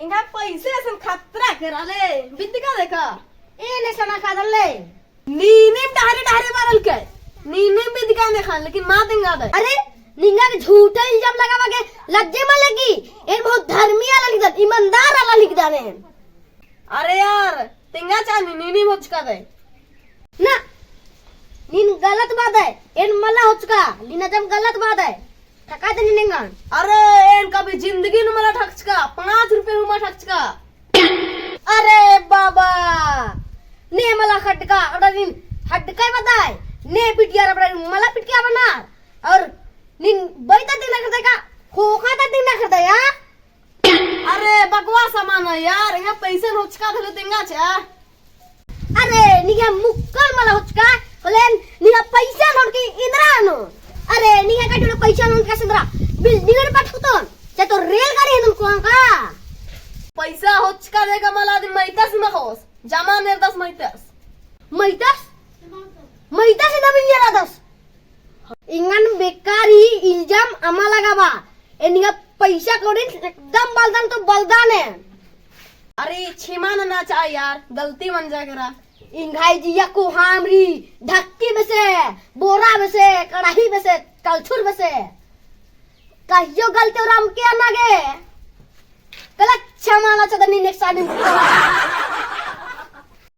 इंगा पैसे असन खतरा कराले बिद्दिका देखा ए ने समा खादले नीनीम डारे डारे मारल के नीनीम बिद्दिका ने खान लेकिन मां देंगा दे अरे निंगा के झूठा इल्जाम लगावा के लज्जे में लगी ए बहुत धर्मी वाला लिख दे ईमानदार वाला लिख दे अरे यार तिंगा चानी नीनीम होचका दे ना नीन गलत बात है एन मला होचका लीना जम गलत बात है ठका दे निंगा अरे एन कभी जिंदगी न मला ठकचका 5 रुपए हुमा ठकचका अरे बाबा ने मला खटका अडा नीन हटकाय बताय ने पिटिया रबड़ा मला पिटिया बना और नीन बैता दिन करता का खोखा दिन करता या अरे बकवास सामान है यार यहाँ पैसे होचका धले तिंगा छा अरे निगा मुक्कल मला होचका कोलेन निगा पैसा नोट की इंद्रानो अरे निगा का पैसा नोट का संद्रा बिल्डिंग रे पाठवतो ते तो रेलगाडी हेन कोण का पैसा होचका देगा मला दिन मैतास न होस जमा निर्दस मैतास मैतास न बिंगेला दस इंगन बेकारी इल्जाम आम्हाला गावा ए निगा पैसा कोडी एकदम बलदान तो बलदान है अरे छिमान ना चाह यार गलती मन जा करा इंघाई जिया को हामरी ढक्की में से बोरा में से कढ़ाई में से कलछुल में से कहियो गलती राम के नागे कल क्षमा ना चदनी नेक्स्ट टाइम